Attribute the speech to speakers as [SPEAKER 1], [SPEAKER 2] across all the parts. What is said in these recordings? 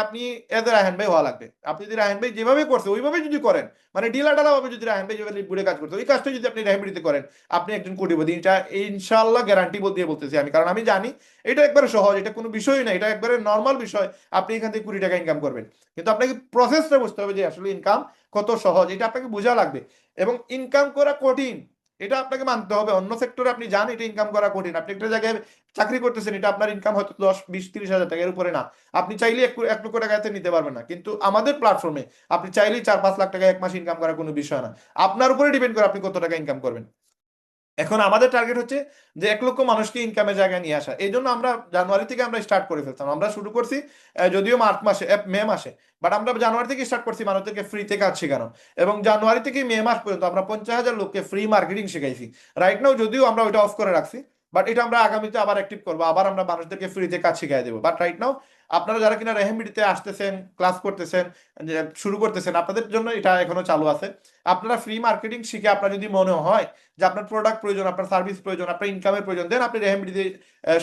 [SPEAKER 1] আপনি এদের রায়হান ভাই হওয়া লাগবে। আপনি যদি রায়হান ভাই যেভাবে করছে ওইভাবে যদি করেন, মানে ডিলা ডালা ভাবে যদি রায়হান ভাই যেভাবে বুড়ে কাজ করতে ওই কাজটা যদি আপনি রেহাবিলিতে করেন, আপনি একজন কোটিপতি। এটা ইনশাআল্লাহ গ্যারান্টি দিয়ে বলতেছি আমি, কারণ আমি জানি এটা একবারে সহজ, এটা কোনো বিষয়ই না, এটা একবারে নর্মাল বিষয়। আপনি এখান থেকে 20 টাকা ইনকাম করবেন, কিন্তু আপনাকে প্রসেসটা বুঝতে হবে যে আসলে ইনকাম কত সহজ, এটা আপনাকে বোঝা লাগবে। এবং ইনকাম করা কঠিন, এটা আপনাকে মানতে হবে। অন্য সেক্টরে আপনি জান এটা ইনকাম করা কঠিন, আপনি একটা জায়গায় চাকরি করতেছেন, এটা আপনার ইনকাম হয়তো 10, 20, 30 হাজার টাকার উপরে না, আপনি চাইলে 1 লক্ষ টাকাতে নিতে পারবেন না। কিন্তু আমাদের প্ল্যাটফর্মে আপনি চাইলেই 4-5 লাখ টাকা এক মাস ইনকাম করা কোনো বিষয় না, আপনার উপরে ডিপেন্ড করে আপনি কত টাকা ইনকাম করবেন। এখন আমাদের টার্গেট হচ্ছে যে 1 লক্ষ মানুষকে ইনকামের জায়গায় নিয়ে আসা। এই জন্য আমরা জানুয়ারি থেকে আমরা স্টার্ট করে ফেলতাম। আমরা শুরু করছি যদিও মার্চ মাসে, মে মাসে, বাট আমরা জানুয়ারি থেকে স্টার্ট করছি মানুষদেরকে ফ্রিতে কাজ শেখানো। এবং জানুয়ারি থেকে মে মাস পর্যন্ত আমরা 50,000 লোককে ফ্রি মার্কেটিং শিখাইছি। রাইট নাও যদিও আমরা ওইটা অফ করে রাখছি, বাট এটা আমরা আগামীতে আবার অ্যাক্টিভ করবো, আবার আমরা মানুষদেরকে ফ্রিতে কাজ শিখাই দেবো। বাট রাইট নাও আপনারা যারা কিনা রেহেমিডিতে আসতেছেন, ক্লাস করতেছেন, শুরু করতেছেন, আপনাদের জন্য এটা এখনো চালু আছে। আপনারা ফ্রি মার্কেটিং শিখে আপনার যদি মনে হয় যে আপনার প্রোডাক্ট প্রয়োজন, আপনার সার্ভিস প্রয়োজন, আপনার ইনকামের প্রয়োজন, দেন আপনি রেহেমিডি দিয়ে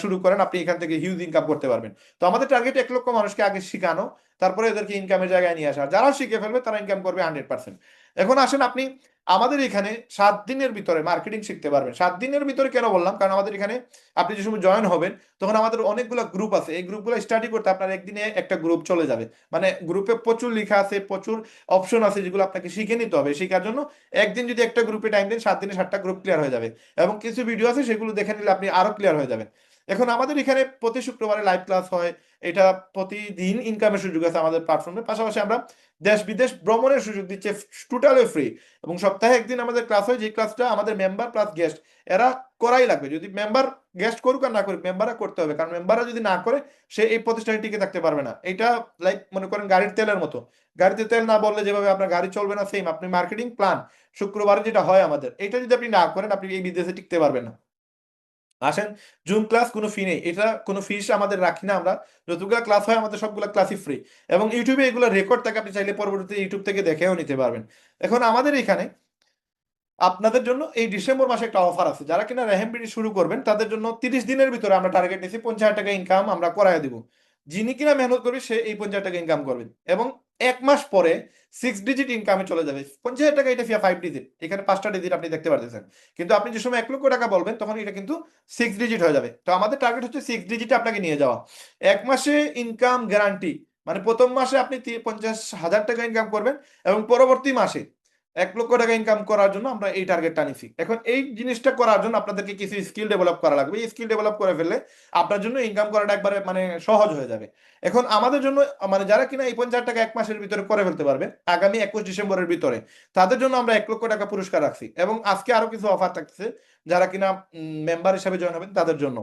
[SPEAKER 1] শুরু করেন, আপনি এখান থেকে হিউজ ইনকাম করতে পারবেন। তো আমাদের টার্গেট 1 লক্ষ মানুষকে আগে শিখানো, তারপরে এদেরকে ইনকামের জায়গায় নিয়ে আসা। যারা শিখে ফেলবে তারা ইনকাম করবে 100%। এখন আসেন আপনি আমাদের এখানে 7 দিনের ভিতরে মার্কেটিং শিখতে পারবেন। 7 দিনের ভিতরে কেন বললাম, কারণ আমাদের এখানে আপনি যে সময় জয়েন হবেন তখন আমাদের অনেকগুলো গ্রুপ আছে, এই গ্রুপগুলো স্টাডি করতে আপনার একদিনে একটা গ্রুপ চলে যাবে। মানে গ্রুপে প্রচুর লেখা আছে, প্রচুর অপশন আছে যেগুলো আপনাকে শিখে নিতে হবে। শেখার জন্য একদিন যদি একটা গ্রুপে টাইম দেন, 7 দিনে 7টা গ্রুপ ক্লিয়ার হয়ে যাবে। এবং কিছু ভিডিও আছে সেগুলো দেখে নিলে আপনি আরো ক্লিয়ার হয়ে যাবেন। এখন আমাদের এখানে প্রতি শুক্রবারে লাইভ ক্লাস হয়, এটা প্রতিদিন ইনকামের সুযোগ আছে আমাদের প্ল্যাটফর্মে। পাশাপাশি আমরা দেশ বিদেশ ভ্রমণের সুযোগ দিচ্ছে, টোটালি ফ্রি। এবং সপ্তাহে একদিন আমাদের ক্লাস হয়, যে ক্লাসটা আমাদের মেম্বার প্লাস গেস্ট এরা করাই লাগবে। যদি মেম্বার গেস্ট করুক আর না করুক, মেম্বাররা করতে হবে, কারণ মেম্বাররা যদি না করে সে এই প্রতিষ্ঠানে টিকে থাকতে পারবে না। এটা লাইক মনে করেন গাড়ির তেলের মতো, গাড়িতে তেল না বললে যেভাবে আপনার গাড়ি চলবে না, সেম আপনি মার্কেটিং প্ল্যান শুক্রবারে যেটা হয় আমাদের, এটা যদি আপনি না করেন আপনি এই বিদেশে টিকতে পারবেন না। আসেন, জুম ক্লাস কোনো ফি নেই, এটা কোনো ফিস আমাদের রাখি না আমরা। যতগুলো ক্লাস হয় আমাদের সবগুলো ক্লাসই ফ্রি। এবং ইউটিউবে এগুলো রেকর্ড থাকে, আপনি চাইলে পরবর্তীতে ইউটিউব থেকে দেখেও নিতে পারবেন। এখন আমাদের এখানে আপনাদের জন্য এই ডিসেম্বর মাসে একটা অফার আছে, যারা কিনা রেহেমবিডি শুরু করবেন তাদের জন্য 30 দিনের ভিতরে আমরা টার্গেট নিয়েছি 50,000 টাকা ইনকাম আমরা করাই দিব। যিনি কিনা মেহনত করবে সে এই 50,000 টাকা ইনকাম করবেন, এবং 1 মাস পরে 6 ডিজিট ইনকামে চলে যাবে। 50,000 টাকা এটা ফিয়া 5 ডিজিট, এখানে 5টা ডিজিট আপনি দেখতে পারতেছেন। কিন্তু আপনি যে সময় 1 লক্ষ টাকা বলবেন তখন এটা কিন্তু 6 ডিজিট হয়ে যাবে। তো আমাদের টার্গেট হচ্ছে 6 ডিজিটে আপনাকে নিয়ে যাওয়া। 1 মাসে ইনকাম গ্যারান্টি, মানে প্রথম মাসে আপনি 50,000 টাকা ইনকাম করবেন, এবং পরবর্তী মাসে 1 লক্ষ টাকা ইনকাম করার জন্য আমরা এই টার্গেটটা নিছি। এখন এই জিনিসটা করার জন্য আপনাদেরকে কিছু স্কিল ডেভেলপ করা লাগবে। এই স্কিল ডেভেলপ করে ফেললে আপনার জন্য ইনকাম করাটা একবারে মানে সহজ হয়ে যাবে। এখন আমাদের জন্য মানে যারা কিনা এই 50,000 টাকা 1 মাসের ভিতরে করে ফেলতে পারবে আগামী 21 ডিসেম্বরের ভিতরে, তাদের জন্য আমরা 1 লক্ষ টাকা পুরস্কার রাখছি। এবং আজকে আরো কিছু অফার থাকতেছে যারা কিনা মেম্বার হিসেবে জয়েন হবেন তাদের জন্য,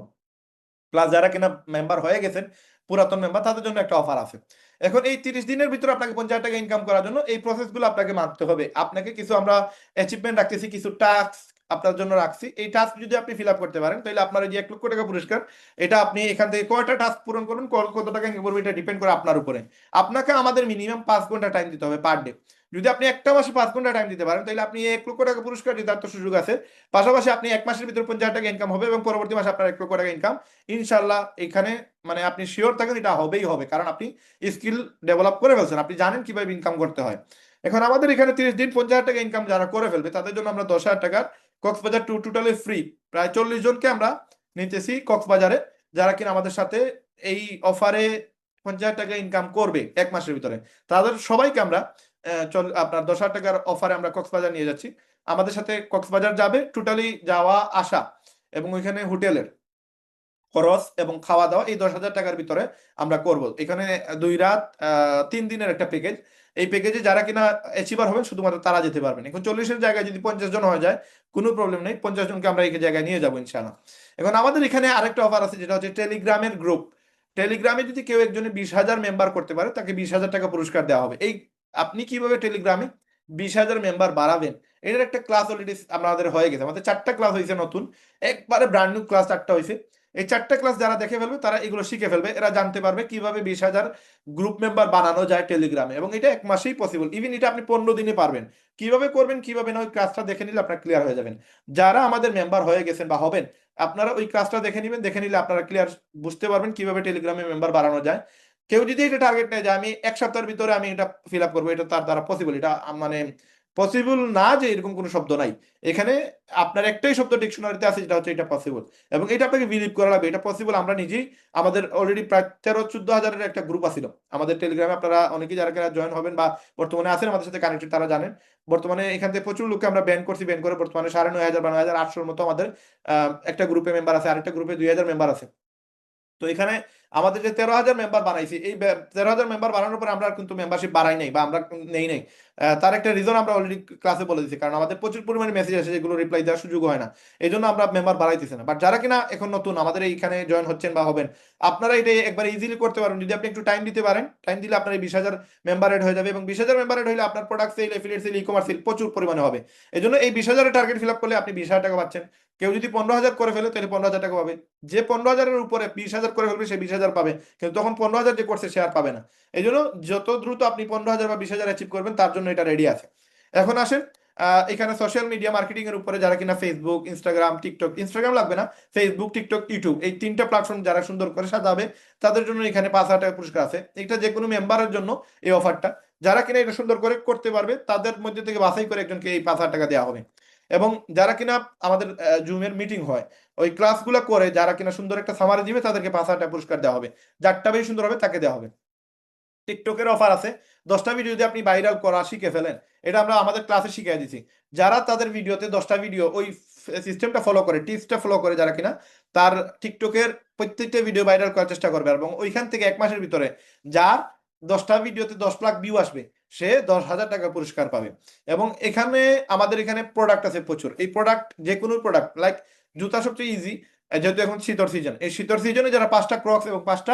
[SPEAKER 1] প্লাস যারা কিনা মেম্বার হয়ে গেছেন পুরাতন মেম্বার তাদের জন্য একটা অফার আছে। এখন এই 30 দিনের ভিতরে আপনাকে 50,000 টাকা ইনকাম করার জন্য এই প্রসেসগুলো আপনাকে মানতে হবে। আপনাকে কিছু আমরা অ্যাচিভমেন্ট রাখতেছি, কিছু টাস্ক আপনার জন্য রাখছি। এই টাস্ক যদি আপনি ফিল আপ করতে পারেন তাহলে আপনার এই যে 1 লক্ষ টাকা পুরস্কার, এটা আপনি এখান থেকে কয়টা টাস্ক পূরণ করবেন, কত টাকা ইনকাম করবেন, এটা ডিপেন্ড করে আপনার উপরে। আপনাকে আমাদের মিনিমাম 5 ঘন্টা টাইম দিতে হবে পার ডে। যদি আপনি একটা মাসে 5 ঘন্টা টাইম দিতে পারেন তাহলে আপনি 1 লক্ষ টাকা পুরস্কার জেতার তো সুযোগ আছে। পাশাপাশি আপনি 1 মাসের ভিতরে 50,000 টাকা ইনকাম হবে, এবং পরবর্তী মাসে আপনার 1 লক্ষ টাকা ইনকাম ইনশাল্লাহ এখানে, মানে আপনি শিওর থাকেন এটা হবেই হবে, কারণ আপনি স্কিল ডেভেলপ করে ফেলছেন, আপনি জানেন কিভাবে ইনকাম করতে হয়। এখন আমাদের এখানে 30 দিন 50,000 টাকা ইনকাম যারা করে ফেলবে তাদের জন্য আমরা 10,000 টাকার কক্সবাজার টু টোটালি ফ্রি, প্রায় 40 জনকে আমরা নিতেছি কক্সবাজারে, যারা কিনা আমাদের সাথে এই অফারে 50,000 টাকা ইনকাম করবে 1 মাসের ভিতরে, তাদের সবাইকে আমরা আপনার 10,000 টাকার অফারে আমরা কক্সবাজার নিয়ে যাচ্ছি। আমাদের সাথে কক্সবাজার যাবে টোটালি যাওয়া আসা এবং ওইখানে হোটেলের খরচ এবং খাওয়া দাওয়া এই 10,000 টাকার ভিতরে আমরা করব। এখানে 2 রাত 3 দিনের একটা প্যাকেজ। এই প্যাকেজে যারা কিনা অ্যাচিভার হবেন শুধুমাত্র তারা যেতে পারবেন। এখন 40-এর জায়গায় যদি 50 জন হয়ে যায় কোনো প্রবলেম নেই, 50 জনকে আমরা এই জায়গায় নিয়ে যাবো ইনশাআল্লাহ। এখন আমাদের এখানে আরেকটা অফার আছে যেটা হচ্ছে টেলিগ্রামের গ্রুপ। টেলিগ্রামে যদি কেউ একজনে 20,000 মেম্বার করতে পারে তাকে 20,000 টাকা পুরস্কার দেওয়া হবে। এই আপনি কিভাবে টেলিগ্রামে 20,000 মেম্বার বাড়াবেন, এটার একটা ক্লাস অলরেডি আমাদের হয়ে গেছে। আমাদের 4টা ক্লাস হয়েছে নতুন, একবারে ব্র্যান্ড নিউ ক্লাস 4টা হয়েছে। এই 4টা ক্লাস যারা দেখে ফেলবে তারা এগুলো শিখে ফেলবে, এরা জানতে পারবে কিভাবে 20,000 গ্রুপ মেম্বার বানানো যায় টেলিগ্রামে, এবং এটা 1 মাসেই পসিবল। ইভেন এটা আপনি 15 দিনে পারবেন। কিভাবে করবেন কিভাবে না ওই ক্লাসটা দেখে নিলে আপনার ক্লিয়ার হয়ে যাবেন। যারা আমাদের মেম্বার হয়ে গেছেন বা হবেন, আপনারা ওই ক্লাসটা দেখে নেবেন, দেখে নিলে আপনারা ক্লিয়ার বুঝতে পারবেন কিভাবে টেলিগ্রামে মেম্বার বাড়ানো যায়। কেউ যদি এটা টার্গেট নেয় যে আমি এক সপ্তাহের ভিতরে আমি এটা ফিল আপ করবো, এটা তার দ্বারা পসিবল, এটা মানে পসিবল না যে এরকম কোনো শব্দ নাই এখানে। আপনার একটাই শব্দ ডিকশনারিতে আছে, যেটা হচ্ছে এটা পসিবল, এবং এটা আপনাকে বিলিভ করা লাগবে এটা পসিবল। আমরা নিজেই আমাদের অলরেডি প্রায় 13-14 হাজারের একটা গ্রুপ আছিল আমাদের টেলিগ্রামে, আপনারা অনেকেই যারা জয়েন হবেন বা বর্তমানে আছেন আমাদের সাথে কানেক্টেড তারা জানেন। বর্তমানে এখান থেকে প্রচুর লোককে আমরা ব্যান করছি, ব্যান করে বর্তমানে 9,500 বা 9,800 মতো আমাদের একটা গ্রুপে মেম্বার আছে, আরেকটা গ্রুপে 2,000 মেম্বার আছে। তো এখানে আমাদের যে 13,000 মেম্বার বানাইছি, এই 13,000 মেম্বার বানানোর পর আমরা কিন্তু মেম্বারশিপ বাড়াই নাই বা আমরা নেই নাই। তার একটা রিজন আমরা অলরেডি ক্লাসে বলে দিচ্ছি, কারণ আমাদের প্রচুর পরিমাণে মেসেজ আসে যেগুলো রিপ্লাই দেওয়ার সুযোগ হয় না, এই জন্য আমরা মেম্বার বাড়াইতেছি না। বাট যারা কিনা এখন নতুন আমাদের এইখানে জয়েন হচ্ছেন বা হবেন, আপনারা এটা একবার ইজিলি করতে পারবেন যদি আপনি একটু টাইম দিতে পারেন। টাইম দিলে আপনার এই 20,000 মেম্বার এড হয়ে যাবে, এবং 20,000 মেম্বার এড হলে আপনার product sale, affiliate sale, e commerce sale প্রচুর পরিমাণে হবে। এই জন্য এই 20,000 টার্গেট ফিল আপ করলে আপনি 20,000 টাকা পাচ্ছেন। কেউ যদি 15,000 করে ফেলে তাহলে 15,000 টাকা পাবে। যে 15,000-এর উপরে 20,000 করে ফেলবে সে 20,000 পাবে, কিন্তু তখন 15,000 যে করছে সে আর পাবে না। এই জন্য যত দ্রুত আপনি 15,000 বা 20,000 অ্যাচিভ করবেন তার জন্য এটা রেডি আছে। এখন আসেন এখানে সোশ্যাল মিডিয়া মার্কেটিং এর উপরে যারা কিনা ফেসবুক, ইনস্টাগ্রাম, টিকটক, ইনস্টাগ্রাম লাগবে না, ফেসবুক, টিকটক, ইউটিউব এই 3টা প্ল্যাটফর্ম যারা সুন্দর করে সাজাবে তাদের জন্য এখানে 5,000 টাকা পুরস্কার আছে। এটা যে কোনো মেম্বারের জন্য এই অফারটা, যারা কিনা এটা সুন্দর করে করতে পারবে তাদের মধ্যে থেকে বাছাই করে একজনকে এই 5,000 টাকা দেওয়া হবে। এবং যারা কিনা আমাদের জুমের মিটিং হয় ওই ক্লাসগুলো করে যারা কিনা সুন্দর একটা সামারি দিবে তাদেরকে 5,000 টাকা পুরস্কার দেওয়া হবে, যারটা বেশি সুন্দর হবে তাকে দেওয়া হবে। টিকটকের অফার আছে, 10টা ভিডিও যদি আপনি ভাইরাল করা শিখে ফেলেন, এটা আমরা আমাদের ক্লাসে শিখিয়ে দিছি। যারা তাদের ভিডিওতে 10টা ভিডিও ওই সিস্টেমটা ফলো করে, টিপসটা ফলো করে, যারা কিনা তার টিকটকের প্রত্যেকটা ভিডিও ভাইরাল করার চেষ্টা করবে, এবং ওইখান থেকে 1 মাসের ভিতরে যার 10টা ভিডিওতে 10 লাখ ভিউ আসবে সে 10,000 টাকা পুরস্কার পাবে। এবং এখানে আমাদের এখানে প্রোডাক্ট আছে প্রচুর, এই প্রোডাক্ট যে কোনো প্রোডাক্ট লাইক জুতা সবচেয়ে ইজি, যেহেতু এখন শীতর সিজন, এই শীতর সিজনে যারা 5টা ক্রক্স এবং 5টা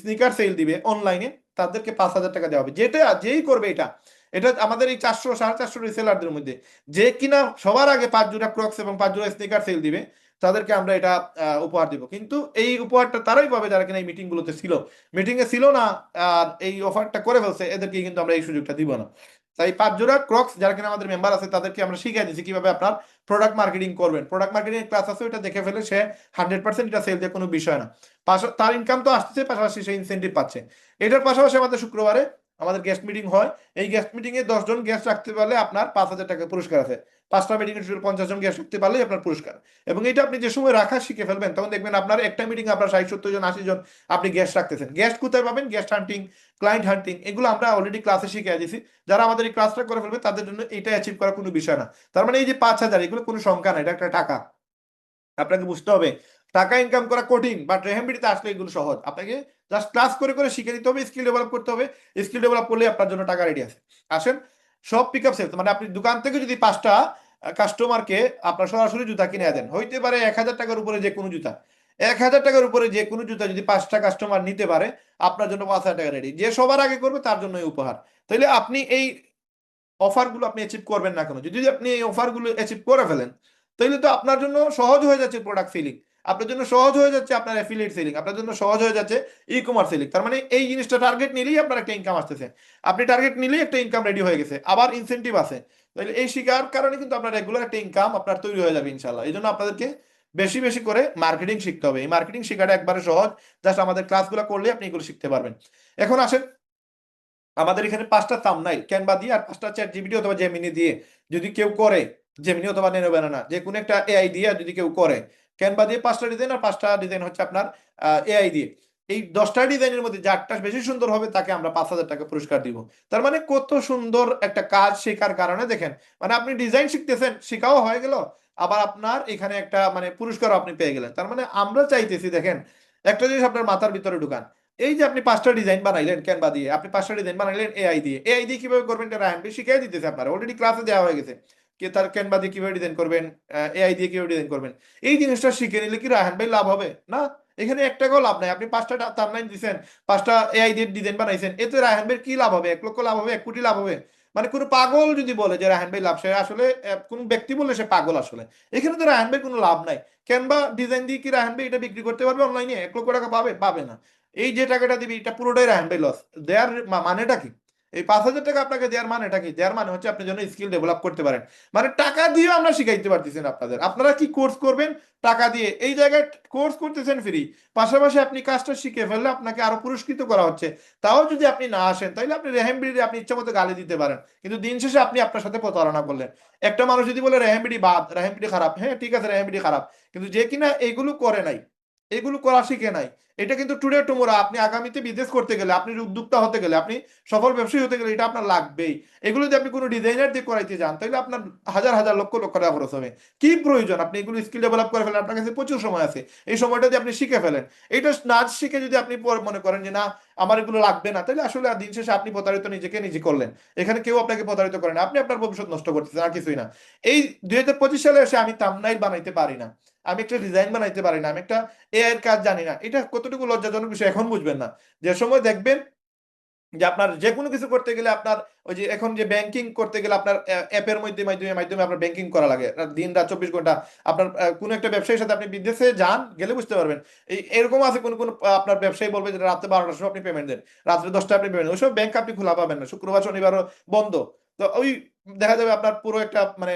[SPEAKER 1] স্নিকার সেল দিবে অনলাইনে তাদেরকে 5,000 টাকা দেওয়া হবে। যেটা যেই করবে এটা, এটা আমাদের এই 400-450 রিসেলারদের মধ্যে যে কিনা সবার আগে 5 জোড়া ক্রক্স এবং 5 জোড়া স্নিকার সেল দিবে তাদেরকে আমরা এটা উপহার দিব। কিন্তু এই উপহারটা তারাই পাবে যারা কিনা এই মিটিং গুলোতে ছিল, মিটিং এ ছিল না আর এই অফারটা করে ফেলছে, এদেরকে কিন্তু আমরা এই সুযোগটা দিব না। তাই 5 জোড়া ক্রক্স যারা কিনা আমাদের মেম্বার আছে তাদেরকে আমরা শিখিয়ে দিচ্ছি কিভাবে আপনার প্রোডাক্ট মার্কেটিং করবেন। প্রোডাক্ট মার্কেটিং ক্লাস আছে, ওটা দেখে ফেলে সে 100% এটা সেল দিয়ে কোনো বিষয় না, তার ইনকাম তো আসতেছে, পাশাপাশি সে ইনসেন্টিভ পাচ্ছে। এটার পাশাপাশি আমাদের শুক্রবারে আমাদের গেস্ট মিটিং হয়, এই গেস্ট মিটিং এ 10 জন গেস্ট রাখতে পারলে আপনার 5,000 টাকা পুরস্কার আছে। 5টা মিটিং এ টোটাল 50 জন গেস্ট রাখতে পারলে আপনার পুরস্কার। এবং এটা আপনি যে সময় রাখা শিখে ফেলবেন তখন দেখবেন আপনার একটা মিটিং আপনার 60-70 জন 80 জন আপনি গেস্ট রাখতেছেন। গেস্ট কোথায় পাবেন? গেস্ট হান্টিং, ক্লায়েন্ট হান্টিং, এগুলো আমরা অলরেডি ক্লাসে শিখিয়ে দিয়েছি। যারা আমাদের এই ক্লাসটা করে ফেলবে তাদের জন্য এটা অ্যাচিভ করা কোনো বিষয় না। তার মানে এই যে 5,000 এগুলো কোনো সংখ্যা না, এটা একটা টাকা। আপনাকে বুঝতে হবে টাকা ইনকাম করা কঠিন, বাট রেহেমবিডিতে আসলে এগুলো সহজ। আপনাকে জাস্ট ক্লাস করে করে শিখে নিতে হবে, স্কিল ডেভেলপ করতে হবে। স্কিল ডেভেলপ করলে আপনার জন্য টাকা রেডি আছে। আসেন সব পিক আপ সেলস, মানে আপনি দোকান থেকে যদি 5টা কাস্টমারকে আপনার সরাসরি জুতা কিনে দেন, হইতে পারে 1,000 টাকার উপরে যে কোনো জুতা, 1,000 টাকার উপরে যে কোনো জুতা যদি 5টা কাস্টমার নিতে পারে আপনার জন্য 5,000 টাকা রেডি। যে সবার আগে করবে তার জন্য উপহার। তাইলে আপনি এই অফারগুলো আপনি অ্যাচিভ করবেন না কেন? যদি আপনি এই অফারগুলো অ্যাচিভ করে ফেলেন তাহলে তো আপনার জন্য সহজ হয়ে যাচ্ছে প্রোডাক্ট সেলিং, আপনার জন্য সহজ হয়ে যাচ্ছে আপনার অ্যাফিলিয়েট সেলিং, আপনার জন্য সহজ হয়ে যাচ্ছে ই কমার্স সেলিং। তার মানে এই জিনিসটা টার্গেট নিলেই আপনার একটা ইনকাম আসতেছে, আপনি টার্গেট নিলেই একটা ইনকাম রেডি হয়ে গেছে, আবার ইনসেন্টিভ আছে। তাহলে এই শিকার কারণে কিন্তু আপনার রেগুলার একটা ইনকাম আপনার তৈরি হয়ে যাবে ইনশাল্লাহ। এই জন্য আপনাদেরকে বেশি বেশি করে মার্কেটিং শিখতে হবে। এই মার্কেটিং শেখাটা একবারে সহজ, জাস্ট আমাদের ক্লাসগুলো করলে আপনি এগুলো শিখতে পারবেন। এখন আসেন আমাদের এখানে 5টা থাম্বনেইল ক্যানভা দিয়ে আর 5টা চ্যাট জিপিটি অথবা জেমিনি দিয়ে যদি কেউ করে, জেমিনি অথবা ন্যানো ব্যানানা যে কোনো একটা এআই দিয়ে যদি কেউ করে, ক্যানভা দিয়ে 5টা ডিজাইন আর 5টা ডিজাইন হচ্ছে আপনার এআই দিয়ে, এই 10টা ডিজাইনের মধ্যে যারটা বেশি সুন্দর হবে তাকে আমরা 5,000 টাকা পুরস্কার দিব। তার মানে কত সুন্দর একটা কাজ শেখার কারণে দেখেন, মানে আপনি ডিজাইন শিখতেছেন, শেখাও হয়ে গেল, আবার আপনার এখানে একটা মানে পুরস্কারও আপনি পেয়ে গেলেন। তার মানে আমরা চাইতেছি দেখেন একটা জিনিস আপনার মাথার ভিতরে ঢুকান, এই যে আপনি 5টা ডিজাইন বানাইলেন ক্যানভা দিয়ে, আপনি 5টা ডিজাইন বানাইলেন এআই দিয়ে, এআই দিয়ে কিভাবে করবেন এটা রায়হান ভাই শিখিয়ে দিতেছে, আপনার অলরেডি ক্লাসে দেওয়া হয়ে গেছে কি তার ক্যানভা দিয়ে কিভাবে ডিজাইন করবেন, এআই দিয়ে কিভাবে ডিজাইন করবেন। এই জিনিসটা শিখে নিলে কি রায়হান ভাই লাভ হবে না? এখানে এক টাকাও লাভ নাই। আপনি 5টা থাম্বনেইল দিয়েছেন, 5টা এআই দিয়ে ডিজাইন বানাইছেন, এতে রায়হান ভাইয়ের কি লাভ হবে? 1 লক্ষ লাভ হবে, 1 কোটি লাভ হবে? মানে কোনো পাগল যদি বলে যে রায়হান ভাই লাভ, সে আসলে কোন ব্যক্তি বললে সে পাগল আসলে। এখানে তো রায়হান ভাই কোনো লাভ নাই। ক্যানভা ডিজাইন দিয়ে কি রায়হান ভাই এটা বিক্রি করতে পারবে অনলাইনে? 1 লক্ষ টাকা পাবে? পাবে না। এই যে টাকাটা দিবি এটা পুরোটাই রায়হান ভাই লস। দেয়ার মানেটা কি? এই 5,000 টাকা আপনাকে দেওয়ার মানেটা কি? দেওয়ার মানে হচ্ছে আপনি যেন স্কিল ডেভেলপ করতে পারেন। মানে টাকা দিয়ে আমরা শিখাইতে পারতেছি না আপনাদের, আপনারা কি কোর্স করবেন টাকা দিয়ে, এই জায়গায় কোর্স করতেছেন ফ্রি, পাশাপাশি আপনি কাজটা শিখে ফেললে আপনাকে আরো পুরস্কৃত করা হচ্ছে। তাও যদি আপনি না আসেন তাহলে আপনি রেহেমবিডি আপনি ইচ্ছা মতো গালি দিতে পারেন, কিন্তু দিন শেষে আপনি আপনার সাথে প্রতারণা করলেন। একটা মানুষ যদি বলে রেহেমবিডি বাদ, রেহেমবিডি খারাপ, হ্যাঁ ঠিক আছে রেহেমবিডি খারাপ, কিন্তু যে কিনা এগুলো করে নাই, এগুলো করা শিখে নাই, এটা কিন্তু টুডে টুমোরো আপনি আগামীতে বিজনেস করতে গেলে, আপনি উদ্যোক্তা হতে গেলে, আপনি সফল ব্যবসায়ী হতে গেলে এটা আপনার লাগবেই। এগুলো যদি আপনি কোনো ডিজাইনার দিয়ে করাইতে যান তাহলে আপনার হাজার হাজার লক্ষ লক্ষ টাকা খরচ হবে। কি প্রয়োজন? আপনি এগুলো স্কিল ডেভেলপ করে ফেলেন, আপনার কাছে প্রচুর সময় আছে, এই সময়টা দিয়ে আপনি শিখে ফেলেন। এটা নাচ শিখে যদি আপনি মনে করেন যে না আমার এগুলো লাগবে না, তাহলে আসলে দিন শেষে আপনি প্রতারিত নিজেকে নিজে করলেন। এখানে কেউ আপনাকে প্রতারিত করেন, আপনি আপনার ভবিষ্যৎ নষ্ট করতেছেন, আর কিছুই না। এই 2025 সালে এসে আমি থাম্বনেইল বানাইতে পারি না, আমি একটা ডিজাইন বানাইতে পারি না, আমি একটা এআই এর কাজ জানি না, এটা কতটুকু লজ্জাজনক বিষয় এখন বুঝবেন না। যে সময় দেখবেন যে আপনার যে কোনো কিছু করতে গেলে আপনার ওই যে এখন যে ব্যাংকিং করতে গেলে আপনার অ্যাপের মাধ্যমে আপনার ব্যাংকিং করা লাগে, দিন রাত 24 ঘন্টা। আপনার কোনো একটা ব্যবসায়ীর সাথে আপনি বিদেশে যান, গেলে বুঝতে পারবেন এই এরকম আছে কোন কোন আপনার ব্যবসায়ী বলবে যে রাতে 12টার সময় আপনি পেমেন্ট দেন, রাত্রে 10টায় আপনি পেমেন্ট, ওইসব ব্যাংক আপনি খোলা পাবেন না, শুক্রবার শনিবারও বন্ধ। তো ওই দেখা যাবে আপনার পুরো একটা মানে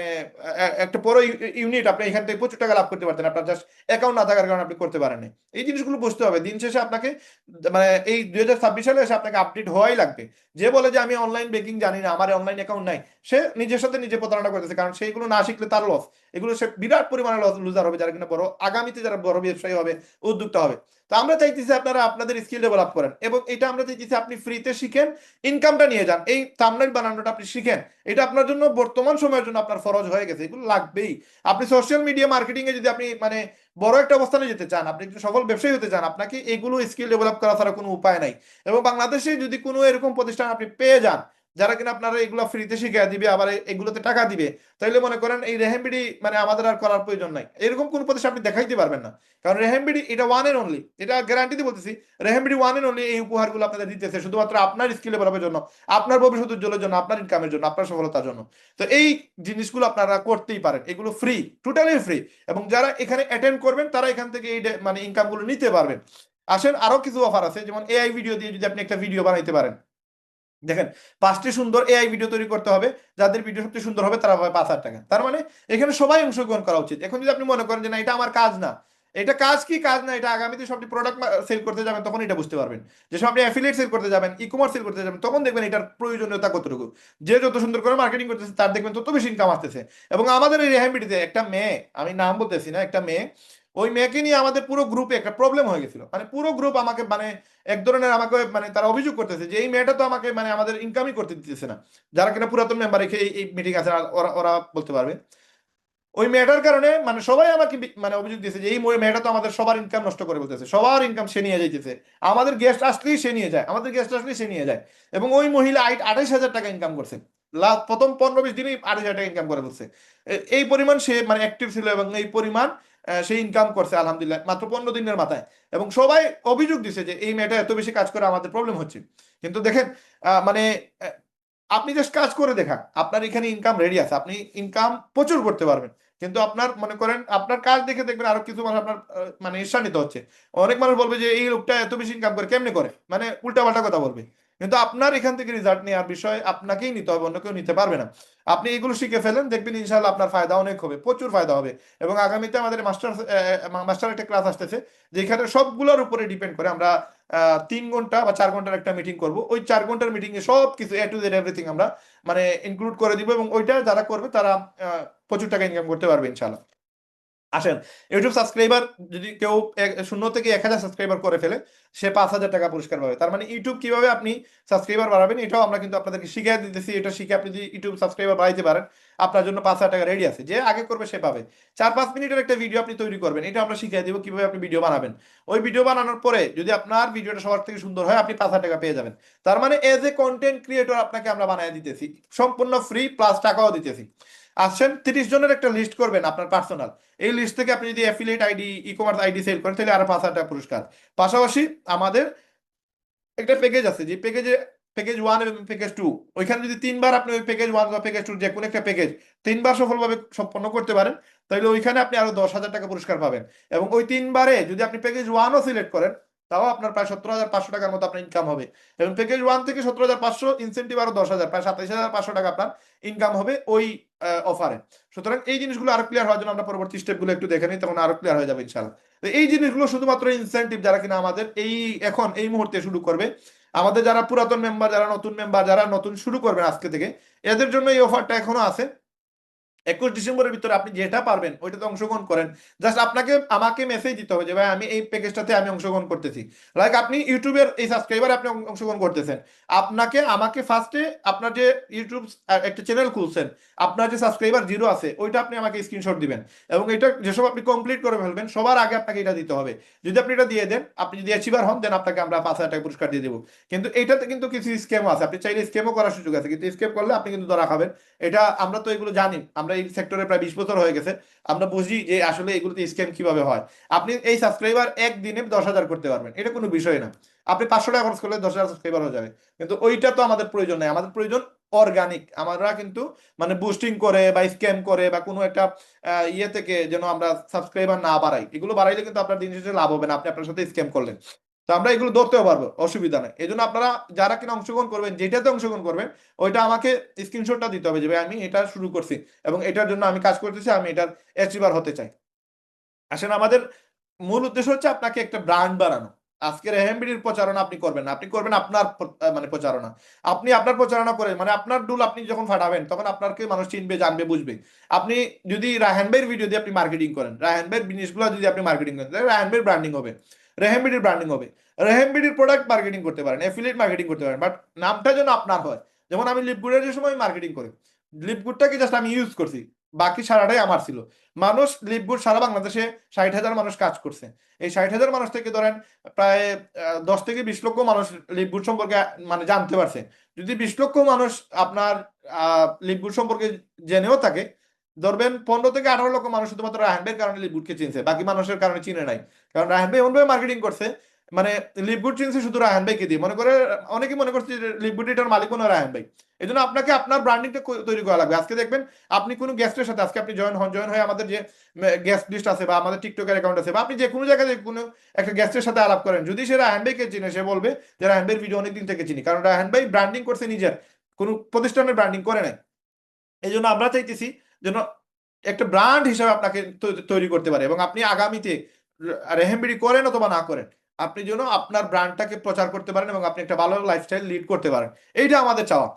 [SPEAKER 1] একটা পুরো ইউনিট আপনি এখান থেকে প্রচুর টাকা লাভ করতে পারতেন, আপনার জাস্ট অ্যাকাউন্ট না থাকার কারণে আপনি করতে পারেন। এই জিনিসগুলো বুঝতে হবে। দিন শেষে আপনাকে মানে এই 2026 সালে এসে আপনাকে আপডেট হওয়াই লাগবে। যে বলে যে আমি অনলাইন বেকিং জানি না, আমার অনলাইন অ্যাকাউন্ট নাই, সে নিজের সাথে নিজে প্রতারণা করতেছে, কারণ সেইগুলো না শিখলে তার লস। এগুলো সে বিরাট পরিমাণে লস লুজার হবে, যারা কিনা বড় আগামীতে যারা বড় ব্যবসায়ী হবে, উদ্যোক্তা হবে। তো আমরা চাইতেছি আপনারা আপনাদের স্কিল ডেভেলপ করেন, এবং এটা আমরা চাইতেছি আপনি ফ্রিতে শিখেন, ইনকামটা নিয়ে যান, এই থাম্বনেইল বানানোটা আপনি শিখেন। এটা আপনার জন্য বর্তমান সময়ের জন্য আপনার ফরজ হয়ে গেছে, এগুলো লাগবেই। আপনি সোশ্যাল মিডিয়া মার্কেটিং এ যদি আপনি মানে বড় একটা অবস্থানে যেতে চান, আপনি একটু সফল ব্যবসায়ী হতে চান, আপনাকে এগুলো স্কিল ডেভেলপ করা ছাড়া কোনো উপায় নাই। এবং বাংলাদেশে যদি কোনো এরকম প্রতিষ্ঠান আপনি পেয়ে যান যারা কিনা আপনারা এগুলো ফ্রিতে শিখিয়ে দিবে, আবার এগুলোতে টাকা দিবে, তাইলে মনে করেন এই রেহেমবিডি মানে আমাদের আর করার প্রয়োজন নাই। এরকম কোন প্রতিষ্ঠান আপনি দেখাইতে পারবেন না, কারণ রেহেমবিডি এটা ওয়ান এন্ড অনলি, এটা গ্যারান্টি দিয়ে বলতেছি, রেহেমবিডি ওয়ান এন্ড অনলি এই উপহারগুলো আপনাদের দিতেছে শুধুমাত্র আপনার স্কিল ডেভেলপের জন্য, আপনার ভবিষ্যৎ উজ্জ্বলের জন্য, আপনার ইনকামের জন্য, আপনার সফলতার জন্য। তো এই জিনিসগুলো আপনারা করতেই পারেন, এগুলো ফ্রি, টোটালি ফ্রি। এবং যারা এখানে অ্যাটেন্ড করবেন তারা এখান থেকে এই মানে ইনকামগুলো নিতে পারবেন। আসেন আরো কিছু অফার আছে, যেমন এআই ভিডিও দিয়ে যদি আপনি একটা ভিডিও বানাইতে পারেন, দেখেন 5টি সুন্দর এআই ভিডিও তৈরি করতে হবে, যাদের ভিডিও সবচেয়ে সুন্দর হবে তারা পাবে 5,000 টাকা। তার মানে এখানে সবাই অংশগ্রহণ করা উচিত। এখন যদি আপনি মনে করেন যে না এটা আমার কাজ না, এটা কাজ কি কাজ না, এটা আগামীতে সব প্রোডাক্ট সেল করতে যাবেন তখন এটা বুঝতে পারবেন। যেসব আপনি অ্যাফিলিয়েট সেল করতে যাবেন, ই কমার্স সেল করতে যাবেন, তখন দেখবেন এটার প্রয়োজনীয়তা কতটুকু। যে যত সুন্দর করে মার্কেটিং করতেছে তার দেখবেন তত বেশি ইনকাম আসতেছে। এবং আমাদের এই রেহামিডিতে একটা মেয়ে, আমি নাম বলতেছি না, একটা মেয়ে, ওই মেয়েকে নিয়ে আমাদের পুরো গ্রুপে একটা প্রবলেম হয়ে গেছিল। মানে পুরো গ্রুপ আমাকে মানে এক ধরনের আমাকে মানে তারা অভিযোগ করতেছে যে এই মেয়েটা তো আমাকে মানে আমাদের ইনকামই করতে দিতেছে না। যারা কিনা পুরাতন মেম্বার রেখে এই মিটিং আছে ওরা ওরা বলতে পারবে। ওই মেয়েটার কারণে মানে সবাই আমাকে মানে অভিযোগ দিয়েছে যে এই মেয়েটা তো আমাদের সবার ইনকাম নষ্ট করে বলতেছে, সবার ইনকাম সে নিয়ে যাইতেছে, আমাদের গেস্ট আসলেই সে নিয়ে যায়, আমাদের গেস্ট আসলেই সে নিয়ে যায়। এবং ওই মহিলা 28,000 টাকা ইনকাম করছে, প্রথম 15-20 দিনই 28,000 টাকা ইনকাম করে বলছে। এই পরিমাণ সে মানে অ্যাক্টিভ ছিল, এবং এই পরিমাণ সে ইনকাম করছে আলহামদুলিল্লাহ মাত্র 15 দিনের মাথায়। এবং সবাই অভিযোগ দিছে যে এই মেয়েটা এত বেশি কাজ করে আমাদের প্রবলেম হচ্ছে। কিন্তু দেখেন মানে আহ, আপনি জাস্ট কাজ করে দেখান, আপনার এখানে ইনকাম রেডি আছে, আপনি ইনকাম প্রচুর করতে পারবেন। কিন্তু আপনার মনে করেন আপনার কাজ দেখে দেখবেন আরো কিছু মানুষ আপনার মানে ঈর্ষান্বিত হচ্ছে। অনেক মানুষ বলবে যে এই লোকটা এত বেশি ইনকাম করে কেমনে করে, মানে উল্টা পাল্টা কথা বলবে। কিন্তু আপনার এখান থেকে রেজাল্ট নেওয়ার বিষয় আপনাকেই নিতে হবে, অন্য কেউ নিতে পারবে না। আপনি এগুলো শিখে ফেলেন, দেখবেন ইনশাআল্লাহ আপনার ফায়দা অনেক হবে, প্রচুর ফায়দা হবে। এবং আগামীতে আমাদের মাস্টার একটা ক্লাস আসতেছে, যেখানে সবগুলোর উপরে ডিপেন্ড করে আমরা 3 ঘন্টা বা 4 ঘন্টার একটা মিটিং করব। ওই 4 ঘন্টার মিটিং এ সব কিছু এ টু জেড এভরিথিং আমরা মানে ইনক্লুড করে দিব, এবং ওইটা যারা করবে তারা প্রচুর টাকা ইনকাম করতে পারবে ইনশাআল্লাহ। আসেন, ইউটিউব সাবস্ক্রাইবার যদি কেউ 0 থেকে 1,000 সাবস্ক্রাইবার করে ফেলে, সে 5,000 টাকা পুরস্কার পাবে। তার মানে ইউটিউব কিভাবে আপনি সাবস্ক্রাইবার বাড়াবেন এটাও আমরা কিন্তু আপনাদেরকে শিখিয়ে দিতেছি। এটা শিখে আপনি যদি ইউটিউব সাবস্ক্রাইবার বাড়াইতে পারেন, আপনার জন্য 5,000 টাকা রেডি আছে, যে আগে করবে সে পাবে। 4-5 মিনিটের একটা ভিডিও আপনি তৈরি করবেন, এটা আমরা শিখিয়ে দিব কিভাবে আপনি ভিডিও বানাবেন। ওই ভিডিও বানানোর পরে যদি আপনার ভিডিওটা সবার থেকে সুন্দর হয়, আপনি 5,000 টাকা পেয়ে যাবেন। তার মানে এজ এ কন্টেন্ট ক্রিয়েটর আপনাকে আমরা বানিয়ে দিতেছি, সম্পূর্ণ ফ্রি প্লাস টাকাও দিতেছি। আসছেন 30 জনের একটা লিস্ট করবেন আপনার পার্সোনাল, এই লিস্ট থেকে আপনি যদি affiliate ID, e commerce ID sale করেন, তাহলে আরো 5,000 টাকা পুরস্কার। পাশাপাশি আমাদের একটা প্যাকেজ আছে, যে প্যাকেজে প্যাকেজ 1 এবং প্যাকেজ 2, ওইখানে যদি 3 বার আপনি ওই প্যাকেজ 1 বা প্যাকেজ 2 যে কোনো একটা প্যাকেজ 3 বার সফলভাবে সম্পন্ন করতে পারেন, তাহলে ওইখানে আপনি আরো 10,000 টাকা পুরস্কার পাবেন। এবং ওই 3 বারে যদি আপনি প্যাকেজ 1ও সিলেক্ট করেন, তাও আপনার প্রায় 17,500 টাকার মতো আপনার ইনকাম হবে। এবং প্যাকেজ 1 থেকে 17,500, ইনসেন্টিভ আরো 10,000, প্রায় 27,500 টাকা আপনার ইনকাম হবে ওই অফারে। সুতরাং এই জিনিসগুলো আরো ক্লিয়ার হওয়ার জন্য আমরা পরবর্তী স্টেপগুলো একটু দেখে নিই, তখন আরো ক্লিয়ার হয়ে যাবে ইনশাআল্লাহ। তো এই জিনিসগুলো শুধুমাত্র ইনসেন্টিভ, যারা কিনা আমাদের এখন এই মুহূর্তে শুরু করবে, আমাদের যারা পুরাতন মেম্বার, যারা নতুন মেম্বার, যারা নতুন শুরু করবেন আজকে থেকে, এদের জন্য এই অফারটা এখনো আছে। 21 ডিসেম্বরের ভিতরে আপনি যেটা পারবেন ওইটাতে অংশগ্রহণ করেন। জাস্ট আমাকে মেসেজ দিতে হবে যে ভাই আমি এই প্যাকেজটাতে আমি অংশগ্রহণ করতেছি। লাইক আপনি ইউটিউবের এই সাবস্ক্রাইবারে আপনি অংশগ্রহণ করতেছেন, আমাকে ফার্স্টে আপনার যে ইউটিউব একটা চ্যানেল খুলছেন, আপনার যে সাবস্ক্রাইবার জিরো আছে ওইটা আপনি আমাকে স্ক্রিনশট দিবেন, এবং এটা যেসব আপনি কমপ্লিট করে ফেলবেন সবার আগে আপনাকে এটা দিতে হবে। যদি আপনি এটা দিয়ে দেন, আপনি যদি অ্যাচিভার হন, দেন আপনাকে আমরা 5,000 টাকা পুরস্কার দিয়ে দেবো। কিন্তু এটাতে কিন্তু কিছু স্ক্যামও আছে, আপনি চাইলে স্ক্যামও করার সুযোগ আছে, কিন্তু স্ক্যাম করলে আপনি কিন্তু ধরা খাবেন। এটা আমরা তো এগুলো জানি, আমরা এই সেক্টরে প্রায় 20 বছর হয়ে গেছে, আমরা বুঝি যে আসলে এগুলোতে স্ক্যাম কিভাবে হয়। আপনি এই সাবস্ক্রাইবার একদিনে 10,000 করতে পারবেন, এটা কোনো বিষয় না। আপনি 500 টাকা খরচ করলে 10,000 সাবস্ক্রাইবার হয়ে যাবে। কিন্তু ওইটা তো আমাদের প্রয়োজন নাই, আমাদের প্রয়োজন অর্গানিক। আমরা কিন্তু মানে বুস্টিং করে বা স্ক্যাম করে বা কোনো একটা ইয়ে থেকে যেন আমরা সাবস্ক্রাইবার না বাড়াই, এগুলো বাড়াইলে কিন্তু আপনার দিন শেষে লাভ হবে না, আপনি আপনার সাথে স্ক্যাম করলেন। তো আমরা এগুলো ধরতেও পারবো, অসুবিধা নেই। এই জন্য আপনারা যারা কিনা অংশগ্রহণ করবেন, যেটাতে অংশগ্রহণ করবেন ওইটা আমাকে স্ক্রিনশটটা দিতে হবে যে ভাই আমি এটা শুরু করছি এবং এটার জন্য আমি কাজ করতেছি, আমি এটার অ্যাচিভার হতে চাই। আসেন, আমাদের মূল উদ্দেশ্য হচ্ছে আপনাকে একটা ব্র্যান্ড বানানো। আজকে রেহেমবিডির প্রচারণা আপনি করবেন না, আপনি করবেন আপনার মানে প্রচারণা। আপনি আপনার প্রচারণা করেন মানে আপনার ডুল আপনি যখন ফাটাবেন তখন আপনাকে মানুষ চিনবে, জানবে, বুঝবে। আপনি যদি রায়হান ভাইয়ের ভিডিও দিয়ে আপনি মার্কেটিং করেন, রায়হান ভাইয়ের জিনিসগুলো যদি আপনি মার্কেটিং করেন, তাহলে রায়হান ভাইয়ের ব্র্যান্ডিং হবে, রেহেমবিডির ব্র্যান্ডিং হবে। রেহেমবিডির প্রোডাক্ট মার্কেটিং করতে পারেন, অ্যাফিলিয়েট মার্কেটিং করতে পারেন, বাট নামটা যেন আপনার হয়। যেমন আমি লিপগুডের যে সময় মার্কেটিং করি, লিপগুডটাকে জাস্ট আমি ইউজ করছি, বাকি সারাটাই আমার ছিল। মানুষ লিপগুড সারা বাংলাদেশে 60,000 মানুষ কাজ করছে। এই 60,000 মানুষ থেকে ধরেন প্রায় 10 থেকে 20 লক্ষ মানুষ লিপগুড সম্পর্কে মানে জানতে পারছে। যদি 20 লক্ষ মানুষ আপনার লিপগুড সম্পর্কে জেনেও থাকে, ধরবেন 15 থেকে 18 লক্ষ মানুষ শুধুমাত্র রায়হান ভাইয়ের কারণে লিপগুডকে চিনছে, বাকি মানুষের কারণে চিনে নাই। কারণ রায়হান ভাই এমনভাবে মার্কেটিং করছে, মানে লিপগুড চিনছে শুধু রায়হান ভাইকে দিয়ে, মনে করে অনেকে মনে করছে যে লিপগুড এটার মালিক মনে হয় রায়হান ভাই। এই জন্য আপনাকে আপনার ব্র্যান্ডিংটা তৈরি করা লাগবে। আজকে দেখবেন আপনি কোনো গেস্টের সাথে, আজকে আপনি জয়েন হয়ে আমাদের যে গেস্ট লিস্ট আছে বা আমাদের টিকটকের অ্যাকাউন্ট আছে, বা আপনি যে কোনো জায়গায় কোনো একটা গেস্টের সাথে আলাপ করেন, যদি সে রায়হান ভাইকে চিনে, সে বলবে যে রায়হান ভাইয়ের ভিডিও অনেকদিন থেকে চিনি, কারণ রায়হান ভাই ব্র্যান্ডিং করছে নিজের, কোনো প্রতিষ্ঠানের ব্র্যান্ডিং করে নাই। এই জন্য আমরা চাইতেছি যেন একটা ব্র্যান্ড হিসেবে আপনাকে তৈরি করতে পারে, এবং আপনি আগামীতে রেহেমবিডি করেন অথবা না করেন, আপনি যেন আপনার ব্র্যান্ডটাকে প্রচার করতে পারেন এবং আপনি একটা ভালো লাইফস্টাইল লিড করতে পারেন। এইটা আমাদের চাওয়া।